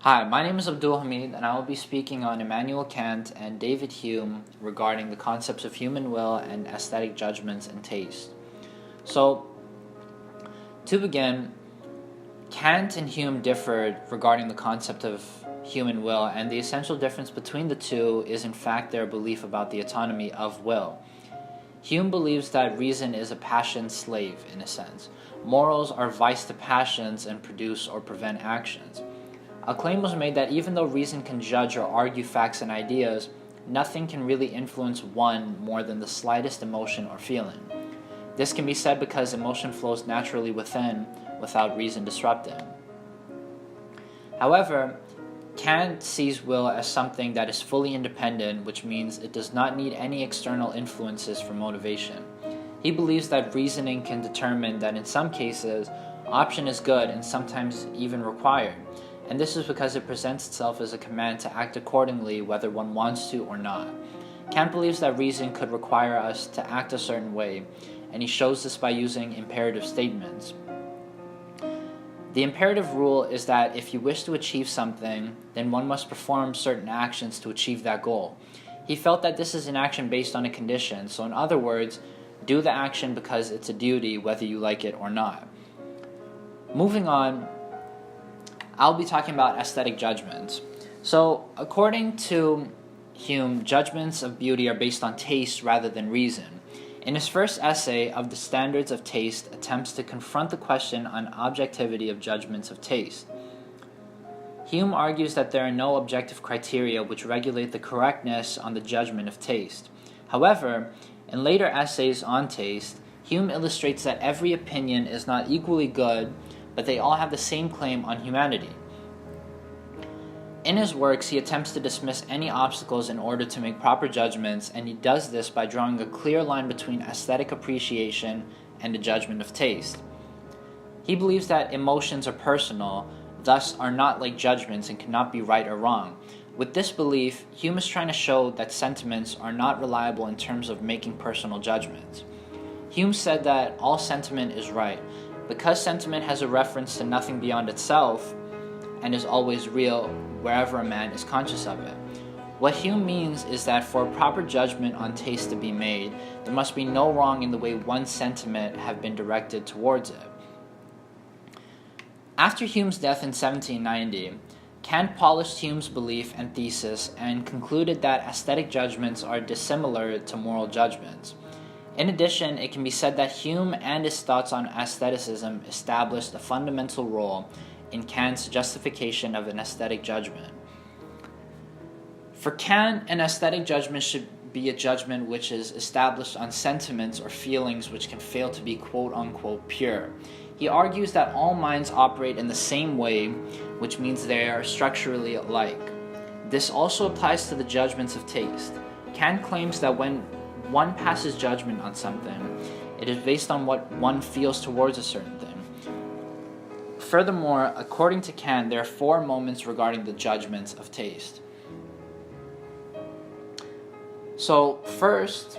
Hi, my name is Abdool Hamid, and I will be speaking on Immanuel Kant and David Hume regarding the concepts of human will and aesthetic judgments and taste. So, to begin, Kant and Hume differed regarding the concept of human will, and the essential difference between the two is in fact their belief about the autonomy of will. Hume believes that reason is a passion slave, in a sense. Morals are vice to passions and produce or prevent actions. A claim was made that even though reason can judge or argue facts and ideas, nothing can really influence one more than the slightest emotion or feeling. This can be said because emotion flows naturally within without reason disrupting. However, Kant sees will as something that is fully independent, which means it does not need any external influences for motivation. He believes that reasoning can determine that in some cases, option is good and sometimes even required, and this is because it presents itself as a command to act accordingly whether one wants to or not. Kant believes that reason could require us to act a certain way, and he shows this by using imperative statements. The imperative rule is that if you wish to achieve something, then one must perform certain actions to achieve that goal. He felt that this is an action based on a condition, so in other words, do the action because it's a duty whether you like it or not. Moving on, I'll be talking about aesthetic judgments. So, according to Hume, judgments of beauty are based on taste rather than reason. In his first essay, Of the Standards of Taste, attempts to confront the question on objectivity of judgments of taste. Hume argues that there are no objective criteria which regulate the correctness on the judgment of taste. However, in later essays on taste, Hume illustrates that every opinion is not equally good, but they all have the same claim on humanity. In his works, he attempts to dismiss any obstacles in order to make proper judgments, and he does this by drawing a clear line between aesthetic appreciation and the judgment of taste. He believes that emotions are personal, thus are not like judgments and cannot be right or wrong. With this belief, Hume is trying to show that sentiments are not reliable in terms of making personal judgments. Hume said that all sentiment is right. Because sentiment has a reference to nothing beyond itself and is always real wherever a man is conscious of it. What Hume means is that for a proper judgment on taste to be made, there must be no wrong in the way one's sentiment have been directed towards it. After Hume's death in 1790, Kant polished Hume's belief and thesis and concluded that aesthetic judgments are dissimilar to moral judgments. In addition, it can be said that Hume and his thoughts on aestheticism established a fundamental role in Kant's justification of an aesthetic judgment. For Kant, an aesthetic judgment should be a judgment which is established on sentiments or feelings which can fail to be quote-unquote pure. He argues that all minds operate in the same way, which means they are structurally alike. This also applies to the judgments of taste. Kant claims that when one passes judgment on something, it is based on what one feels towards a certain thing. Furthermore, according to Kant, there are four moments regarding the judgments of taste. So, first,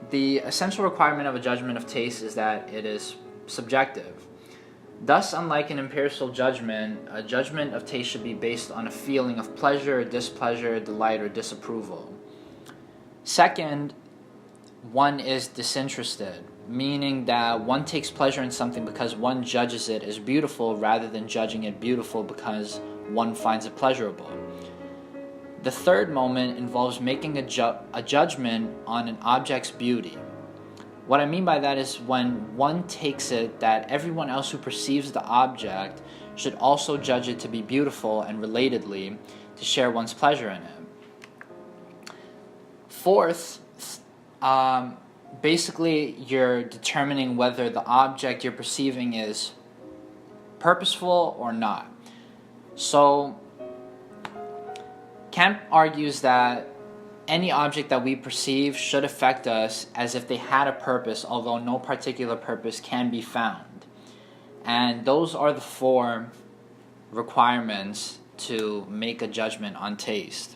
the essential requirement of a judgment of taste is that it is subjective. Thus, unlike an empirical judgment, a judgment of taste should be based on a feeling of pleasure, displeasure, delight, or disapproval. Second, one is disinterested, meaning that one takes pleasure in something because one judges it as beautiful rather than judging it beautiful because one finds it pleasurable. The third moment involves making a judgment on an object's beauty. What I mean by that is when one takes it that everyone else who perceives the object should also judge it to be beautiful and relatedly to share one's pleasure in it. Fourth, basically you're determining whether the object you're perceiving is purposeful or not. So Kant argues that any object that we perceive should affect us as if they had a purpose, although no particular purpose can be found. And those are the four requirements to make a judgment on taste.